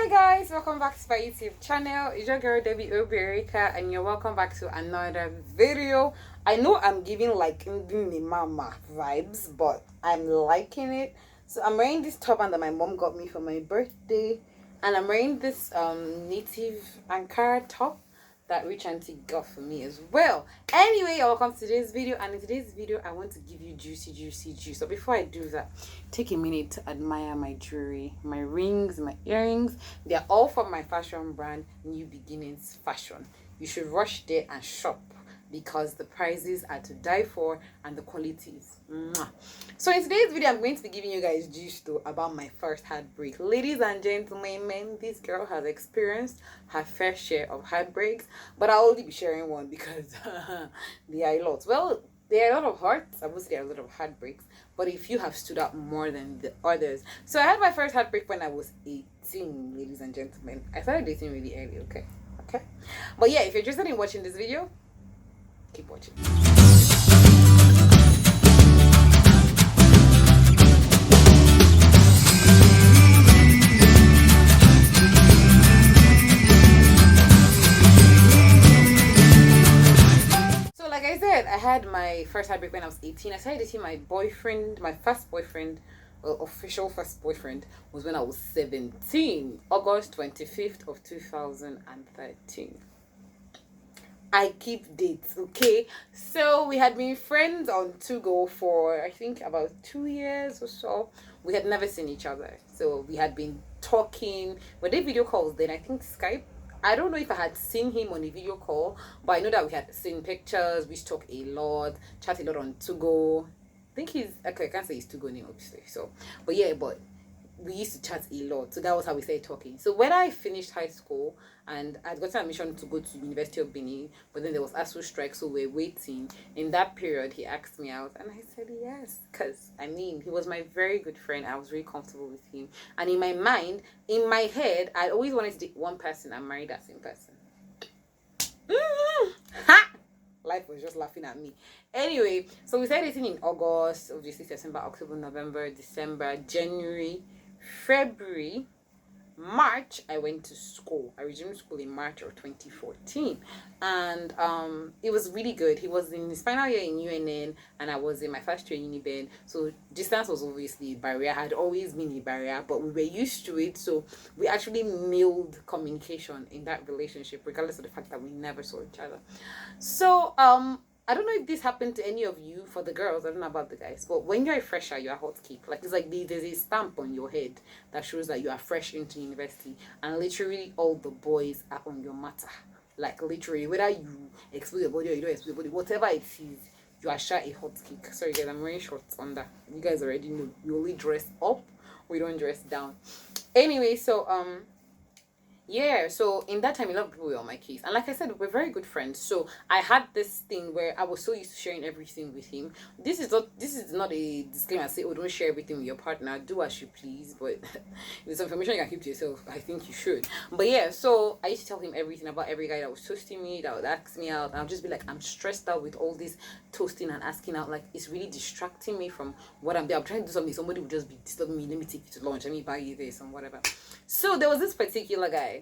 Hi guys, welcome back to my YouTube channel. It's your girl Debbie Obierika and you're welcome back to another video. I know I'm giving like Ndi Mama vibes, but I'm liking it. So I'm wearing this top that my mom got me for my birthday, and I'm wearing this native Ankara top that rich auntie got for me as well. Anyway, welcome to today's video, and in today's video I want to give you juicy juice. So before I do that, take a minute to admire my jewelry, my rings, my earrings. They're all from my fashion brand New Beginnings Fashion. You should rush there and shop because the prices are to die for and the quality is mwah. So in today's video I'm going to be giving you guys juice though about my first heartbreak. Ladies and gentlemen, this girl has experienced her fair share of heartbreaks, but I'll only be sharing one because there are a lot. Well, there are a lot of hearts, I would say there are a lot of heartbreaks, but if you have stood out more than the others. So I had my first heartbreak when I was 18, ladies and gentlemen. I started dating really early, okay? But yeah, if you're interested in watching this video, keep watching. So like I said, I had my first heartbreak when I was 18. I started dating my boyfriend, my first boyfriend, well, official first boyfriend, was when I was 17, August 25th of 2013. I keep dates, okay? So we had been friends on To Go for I think about 2 years or so. We had never seen each other, so we had been talking. We did video calls then, I think Skype. I don't know if I had seen him on a video call, but I know that we had seen pictures. We talk a lot, chat a lot on To Go. I think he's okay. I can't say he's To Go name obviously. So, but yeah, but we used to chat a lot, so that was how we started talking. So when I finished high school and I'd gotten admission to go to University of Benin, but then there was ASU strike, so we're waiting. In that period he asked me out and I said yes, because I mean he was my very good friend. I was really comfortable with him, and in my mind, in my head, I always wanted to date one person and marry that same person. Ha! Life was just laughing at me. Anyway, so we started dating in August, obviously September, October, November, December, January, February, March. I went to school. I resumed school in March of 2014, and it was really good. He was in his final year in UNN and I was in my first year in Uniben, so distance was obviously a barrier. Had always been a barrier, but we were used to it, so we actually milled communication in that relationship regardless of the fact that we never saw each other. So I don't know if this happened to any of you. For the girls, I don't know about the guys, but when you're a fresher, you're a hot cake. Like it's like there's a stamp on your head that shows that you are fresh into university, and literally all the boys are on your matter. Like literally, whether you expose your body or you don't expose your body, whatever it is, you are sure a hot cake. Sorry guys, I'm wearing shorts under. You guys already know we only dress up, we don't dress down. Anyway, so yeah, so in that time a lot of people were on my case, and like I said, we're very good friends. So I had this thing where I was so used to sharing everything with him. This is not a disclaimer. Say, oh, don't share everything with your partner, do as you please, but if it's information you can keep to yourself, I think you should. But yeah, so I used to tell him everything about every guy that was toasting me, that would ask me out, and I'll just be like, I'm stressed out with all this toasting and asking out. Like it's really distracting me from what I'm doing. I'm trying to do something, somebody would just be disturbing me. Let me take you to lunch, let me buy you this and whatever. So there was this particular guy.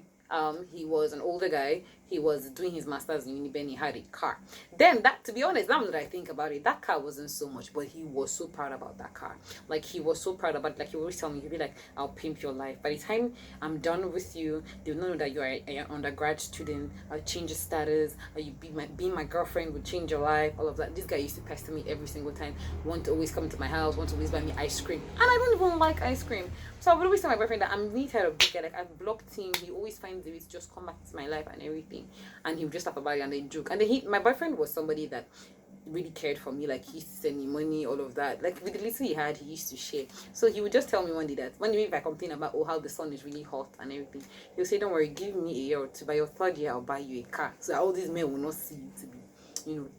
He was an older guy. He was doing his master's in Uniben. He had a car. Then that, to be honest, now that I think about it, that car wasn't so much, but he was so proud about that car. Like he was so proud about it. Like he would always tell me, he'd be like, I'll pimp your life. By the time I'm done with you, they'll know that you are an undergrad student. I'll change your status. Or you being my girlfriend would change your life. All of that. This guy used to pester me every single time. Want to always come to my house. Want to always buy me ice cream. And I don't even like ice cream. So I would always tell my boyfriend that I'm really tired of this guy. Like I've blocked him. He always finds ways to just come back to my life and everything. And he would just laugh about it and then joke. And then my boyfriend was somebody that really cared for me. Like he used to send me money, all of that. Like with the little he had, he used to share. So he would just tell me one day that if I complain about how the sun is really hot and everything, he'll say, don't worry, give me a year or two. By your third year, I'll buy you a car. So all these men will not see you to be,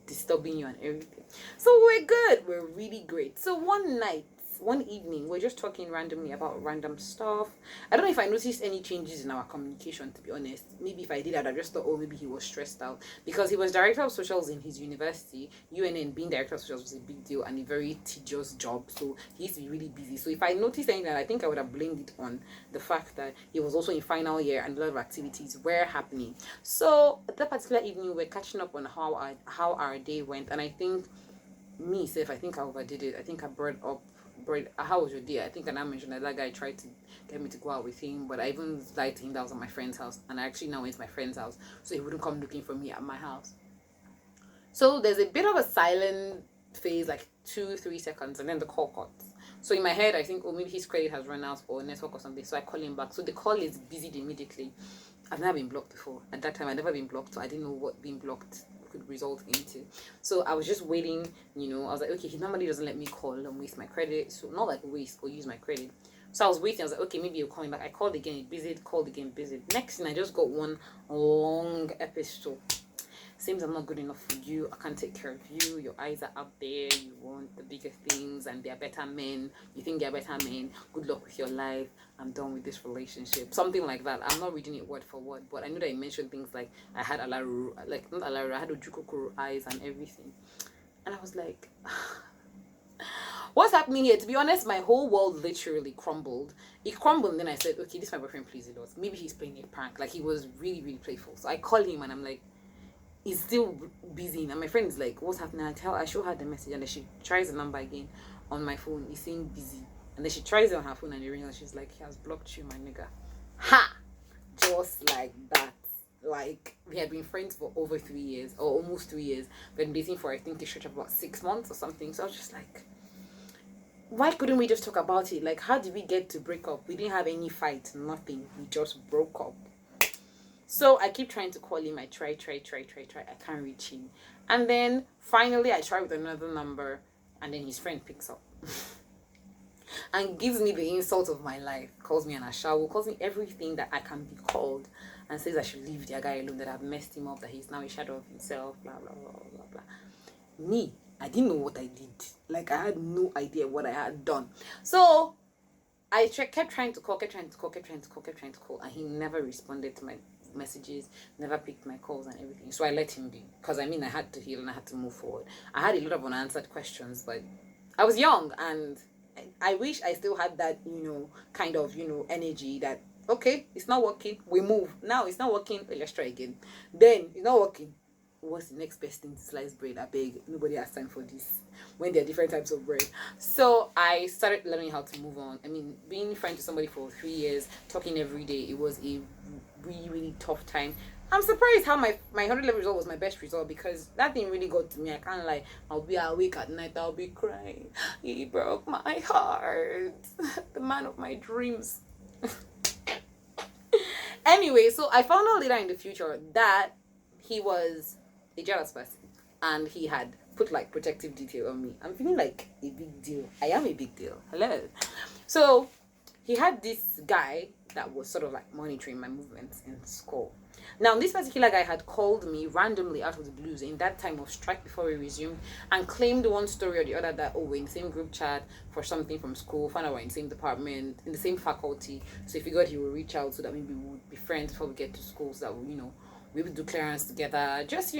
disturbing you and everything. So we're good. We're really great. So one night, one evening, we're just talking randomly about random stuff. I don't know if I noticed any changes in our communication, to be honest. Maybe if I did, I'd have just thought, oh, maybe he was stressed out. Because he was director of socials in his university. UNN, being director of socials was a big deal and a very tedious job. So he used to be really busy. So if I noticed anything, I think I would have blamed it on the fact that he was also in final year and a lot of activities were happening. So that particular evening, we're catching up on how our day went. And I think I think I overdid it. I think I brought up, how was your day? I think I now mentioned that guy tried to get me to go out with him, but I even lied to him that I was at my friend's house, and I actually now went to my friend's house, so he wouldn't come looking for me at my house. So there's a bit of a silent phase, like 2-3 seconds, and then the call cuts. So in my head, I think, oh, maybe his credit has run out or network or something, so I call him back. So the call is busied immediately. I've never been blocked before. At that time, I'd never been blocked, so I didn't know what being blocked could result into. So I was just waiting, I was like, okay, he normally doesn't let me call and waste my credit. So not like waste or use my credit. So I was waiting. I was like, okay, maybe you'll call me back. I called again, busy, called again, busy. Next thing, I just got one long episode. Seems I'm not good enough for you. I can't take care of you. Your eyes are up there. You want the bigger things and they're better men. You think they're better men. Good luck with your life. I'm done with this relationship. Something like that. I'm not reading it word for word, but I knew that he mentioned things like I had Alaru, like not Alaru, I had Ojukokoro eyes and everything. And I was like, what's happening here? To be honest, my whole world literally crumbled. It crumbled, and then I said, okay, this is my boyfriend, please, it was. Maybe he's playing a prank. Like, he was really, really playful. So I call him and I'm like, he's still busy. And my friend is like, what's happening? I show her the message, and then she tries the number again on my phone. He's saying busy. And then she tries it on her phone and it rings, and she's like, he has blocked you, my nigga. Ha! Just like that. Like, we had been friends for over 3 years, or almost 3 years. We'd been dating for, I think, a stretch of about 6 months or something. So I was just like, why couldn't we just talk about it? Like, how did we get to break up? We didn't have any fight, nothing. We just broke up. So I keep trying to call him. I try. I can't reach him. And then finally I try with another number, and then his friend picks up and gives me the insult of my life. Calls me an ashawo, calls me everything that I can be called, and says I should leave the guy alone, that I've messed him up, that he's now a shadow of himself, blah, blah, blah, blah, blah. Me, I didn't know what I did. Like, I had no idea what I had done. So I kept trying to call, and he never responded to my messages, never picked my calls and everything. So I let him be, because I had to heal and I had to move forward. I had a lot of unanswered questions, but I was young, and I wish I still had that, kind of, energy that, okay, it's not working, we move. Now it's not working, let's try again. Then it's not working, what's the next best thing to slice bread? I beg, nobody has time for this when there are different types of bread. So I started learning how to move on. Being friends with somebody for 3 years, talking every day, it was a really, really tough time. I'm surprised how my 100 level result was my best result, because that thing really got to me. I can't lie. I'll be awake at night, I'll be crying. He broke my heart. The man of my dreams. Anyway, so I found out later in the future that he was a jealous person, and he had put like protective detail on me. I'm feeling like a big deal. I am a big deal. Hello. So he had this guy that was sort of like monitoring my movements in school. Now, this particular guy had called me randomly out of the blues in that time of strike before we resumed, and claimed one story or the other that, oh, we're in the same group chat for something from school, found out we're in the same department, in the same faculty. So he figured he would reach out so that maybe we would be friends before we get to school, so that we would do clearance together. Just,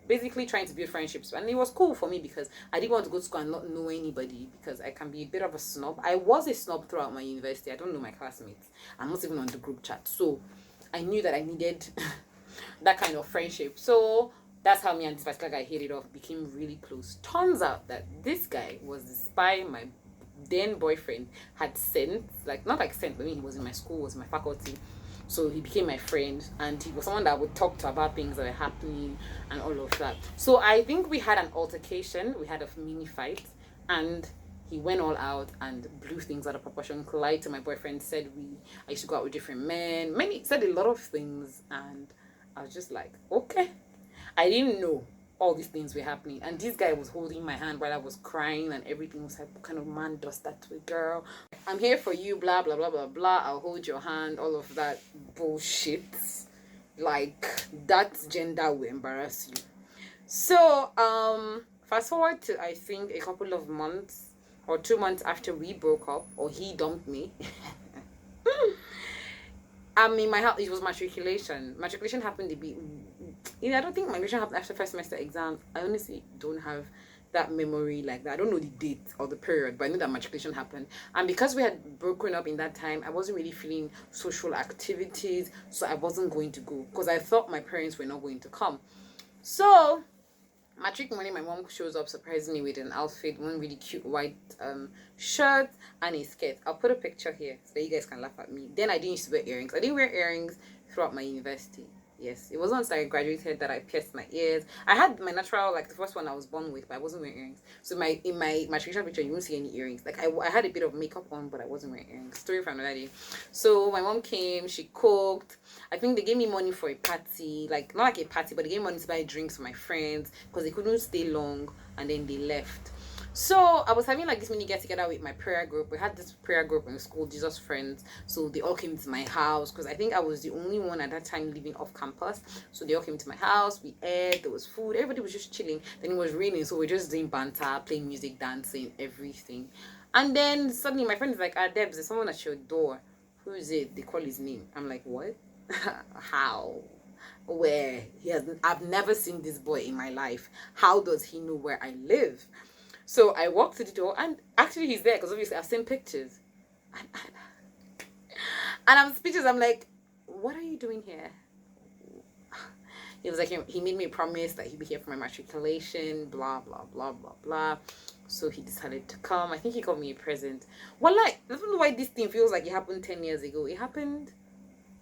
basically trying to build friendships. And it was cool for me, because I didn't want to go to school and not know anybody, because I can be a bit of a snob. I was a snob throughout my university. I don't know my classmates. I'm not even on the group chat. So I knew that I needed that kind of friendship. So that's how me and this particular guy hit it off, became really close. Turns out that this guy was the spy my then boyfriend had sent. Like, not like sent, but he was in my school, was in my faculty. So he became my friend, and he was someone that I would talk to about things that were happening and all of that. So I think we had an altercation. We had a mini fight, and he went all out and blew things out of proportion. Lied to my boyfriend, said I used to go out with different men. Said a lot of things, and I was just like, okay. I didn't know all these things were happening, and this guy was holding my hand while I was crying, and everything was like, what kind of man does that to a girl? I'm here for you, blah blah blah blah blah, I'll hold your hand, all of that bullshit. Like, that gender will embarrass you. So fast forward to, I think, a couple of months, or 2 months after we broke up, or he dumped me. I'm in my house. It was matriculation. Matriculation happened to be. I don't think matriculation happened after first semester exams. I honestly don't have that memory like that. I don't know the date or the period, but I know that matriculation happened. And because we had broken up in that time, I wasn't really feeling social activities, so I wasn't going to go because I thought my parents were not going to come. So matric morning, my mom shows up, surprised me with an outfit, one really cute white shirt and a skirt. I'll put a picture here so that you guys can laugh at me. Then I didn't used to wear earrings. I didn't wear earrings throughout my university. Yes, it was once I graduated that I pierced my ears. I had my natural, like the first one I was born with, but I wasn't wearing earrings. So in my matriculation picture, you won't see any earrings. Like I had a bit of makeup on, but I wasn't wearing earrings. Story for another day. So my mom came, she cooked. I think they gave me money for a party, like not like a party, but they gave me money to buy drinks for my friends because they couldn't stay long, and then they left. So I was having like this mini get together with my prayer group. We had this prayer group in school, Jesus Friends. So they all came to my house because I think I was the only one at that time living off campus. So they all came to my house. We ate. There was food. Everybody was just chilling. Then it was raining, so we're just doing banter, playing music, dancing, everything. And then suddenly my friend is like, Debs, there's someone at your door. Who is it? They call his name. I'm like, what? How? Where? I've never seen this boy in my life. How does he know where I live? So I walked to the door, and actually he's there because obviously I've seen pictures. And I'm speechless. I'm like, what are you doing here? He was like, he made me a promise that he'd be here for my matriculation, blah, blah, blah, blah, blah. So he decided to come. I think he got me a present. Well, like, I don't know why this thing feels like it happened 10 years ago. It happened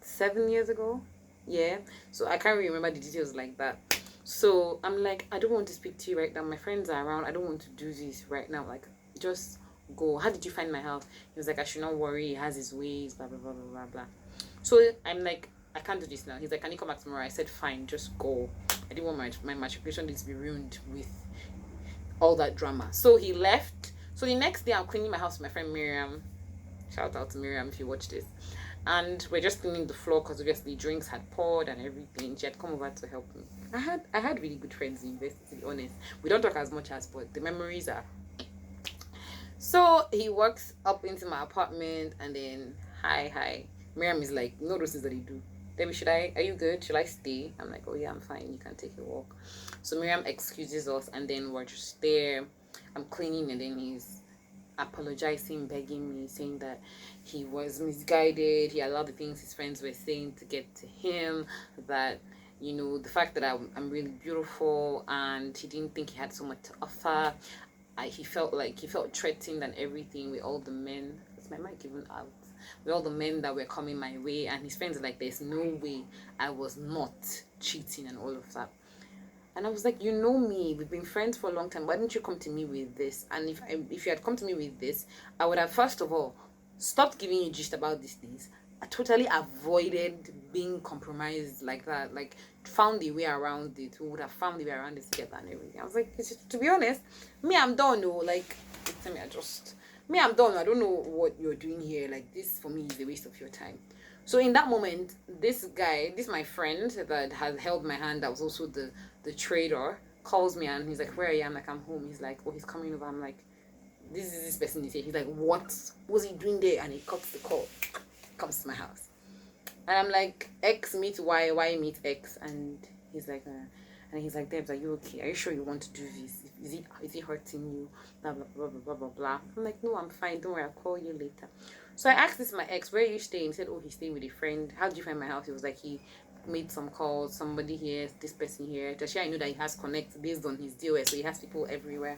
7 years ago. Yeah. So I can't remember the details like that. So I'm like, I don't want to speak to you right now. My friends are around. I don't want to do this right now. Like, just go. How did you find my house? He was like, I should not worry. He has his ways, blah, blah, blah, blah, blah, blah. So I'm like, I can't do this now. He's like, can you come back tomorrow? I said, fine, just go. I didn't want my matriculation to be ruined with all that drama. So he left. So the next day, I'm cleaning my house with my friend Miriam. Shout out to Miriam if you watch this. And we're just cleaning the floor because obviously drinks had poured and everything. She had come over to help me. I had really good friends in university, to be honest. We don't talk as much as, but the memories are. So he walks up into my apartment and then, hi. Miriam is like, no, those things that he do. Debbie, are you good? Should I stay? I'm like, oh yeah, I'm fine. You can take a walk. So Miriam excuses us and then we're just there. I'm cleaning and then he's apologizing, begging me, saying that he was misguided. He allowed the things his friends were saying to get to him, that, you know, the fact that I'm really beautiful, and he didn't think he had so much to offer. He felt threatened and everything with all the men. Is my mic even out? With all the men that were coming my way, and his friends are like, there's no way I was not cheating and all of that. And I was like, you know me, we've been friends for a long time. Why didn't you come to me with this? And if you had come to me with this, I would have, first of all, stopped giving you gist about these things. I totally avoided being compromised like that. Like, found a way around it. We would have found a way around it together and everything. I was like, to be honest, me, I'm done. No, like, I'm done. I don't know what you're doing here. Like, this for me is a waste of your time. So in that moment, this my friend that had held my hand, that was also the trader, calls me and he's like, where are you? I'm like, I'm home. He's like, oh, he's coming over. I'm like, this person is here. He's like, what was he doing there? And he cuts the call, comes to my house. And I'm like, X meet Y, Y meet X. And he's like, Debs, are you okay? Are you sure you want to do this? Is it hurting you? Blah, blah, blah, blah, blah, blah, blah. I'm like, no, I'm fine. Don't worry, I'll call you later. So I asked this my ex, where are you staying? He said, oh, he's staying with a friend. How did you find my house? He was like, he made some calls, somebody here, this person here. Actually, I know that he has connects based on his DOS, so he has people everywhere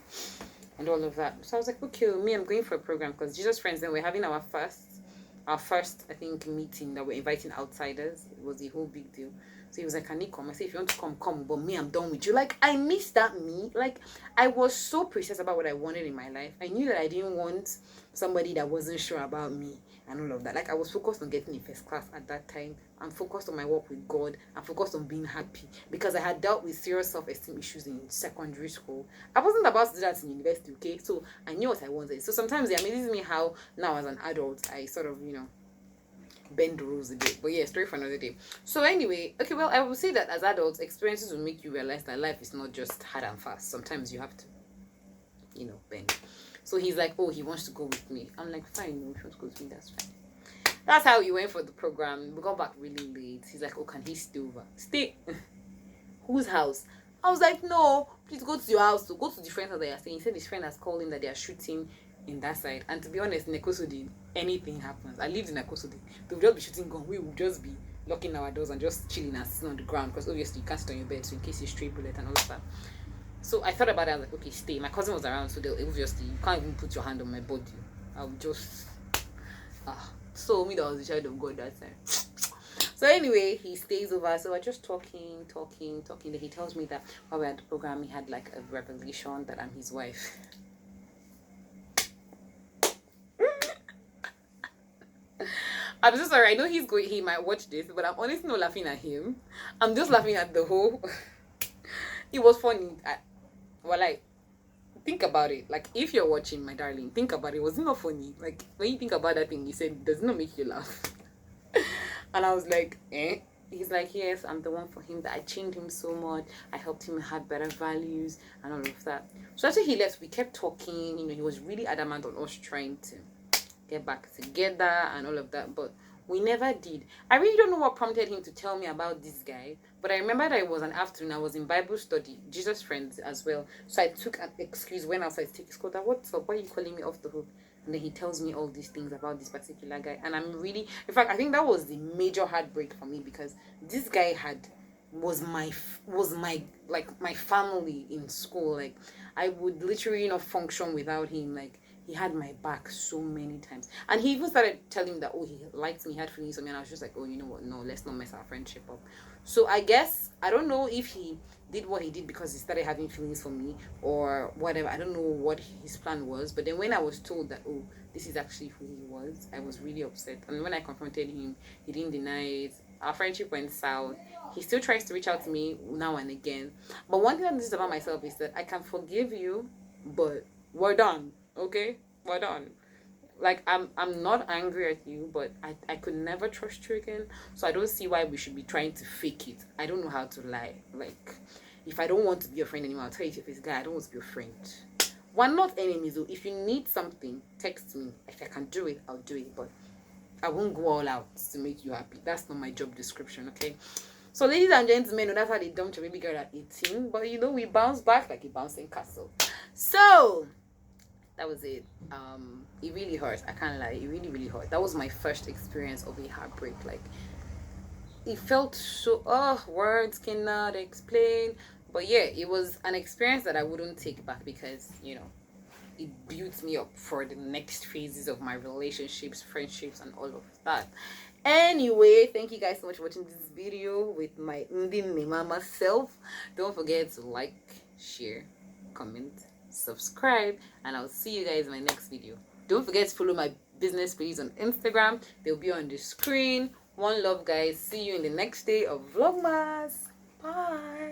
and all of that. So I was like, okay, me, I'm going for a program because Jesus Friends, then we're having our first, I think, meeting that we're inviting outsiders. It was a whole big deal. So he was like, can you come? I said, if you want to come, come. But me, I'm done with you. Like, I miss that me. Like, I was so precise about what I wanted in my life. I knew that I didn't want somebody that wasn't sure about me and all of that. Like, I was focused on getting a first class at that time. I'm focused on my work with God. I'm focused on being happy. Because I had dealt with serious self-esteem issues in secondary school. I wasn't about to do that in university, okay? So I knew what I wanted. So sometimes it amazes me how now as an adult, I sort of, bend the rules a bit. But yeah, story for another day. So anyway, okay, well, I will say that as adults, experiences will make you realize that life is not just hard and fast. Sometimes you have to, bend. So he's like, oh, he wants to go with me. I'm like, fine, no, if you want to go with me, that's fine. That's how he went for the program. We got back really late. He's like, oh, can he stay over? Stay. Whose house? I was like, no, please go to your house. So go to the friend that they are staying. He said his friend has called him that they are shooting in that side. And to be honest, in Ekosodi, anything happens. I lived in Ekosodi. They would just be shooting gun. We would just be locking our doors and just chilling and sitting on the ground because obviously you can't sit on your bed, so in case you stray bullet and all of that. So I thought about it. I was like, okay, stay. My cousin was around, so they obviously you can't even put your hand on my body. I would just so me that was the child of God that time. So anyway, he stays over. So we're just talking. Then he tells me that while we're at the program, he had like a revelation that I'm his wife. I'm so sorry. I know he might watch this, but I'm honestly not laughing at him. I'm just laughing at the whole. It was funny. Think about it. Like, if you're watching, my darling, think about it. Was it not funny? Like, when you think about that thing, you said, does it not make you laugh? And I was like, eh? He's like, yes, I'm the one for him, that I changed him so much. I helped him have better values and all of that. So after he left, we kept talking. You know, he was really adamant on us trying to get back together and all of that, but we never did. I really don't know what prompted him to tell me about this guy, but I remember that it was an afternoon. I was in Bible study, Jesus Friends as well. So I took an excuse, went outside to take his coat. What's up? Why are you calling me off the hook? And then he tells me all these things about this particular guy, and I'm really, in fact, I think that was the major heartbreak for me, because this guy was my family in school. Like, I would literally not function without him. Like, he had my back so many times. And he even started telling me that, oh, he liked me, he had feelings for me. And I was just like, oh, you know what? No, let's not mess our friendship up. So I guess, I don't know if he did what he did because he started having feelings for me or whatever. I don't know what his plan was. But then when I was told that, oh, this is actually who he was, I was really upset. And when I confronted him, he didn't deny it. Our friendship went south. He still tries to reach out to me now and again. But one thing I noticed about myself is that I can forgive you, but we're done. Okay, we're done. Like, I'm not angry at you, but I could never trust you again. So I don't see why we should be trying to fake it. I don't know how to lie. Like, if I don't want to be your friend anymore, I'll tell you, if it's guy, I don't want to be your friend. We're not enemies though. If you need something, text me. If I can do it, I'll do it. But I won't go all out to make you happy. That's not my job description, okay? So ladies and gentlemen, that's how they dumped your baby girl at 18. But you know, we bounced back like a bouncing castle. So that was it. It really hurt. I can't lie. It really, really hurt. That was my first experience of a heartbreak. Like, it felt so, words cannot explain. But yeah, it was an experience that I wouldn't take back, because, you know, it built me up for the next phases of my relationships, friendships, and all of that. Anyway, thank you guys so much for watching this video with my Ndi Mama self. Don't forget to like, share, comment, subscribe, and I'll see you guys in my next video. Don't forget to follow my business page on Instagram. They'll be on the screen. One love, guys. See you in the next day of Vlogmas. Bye.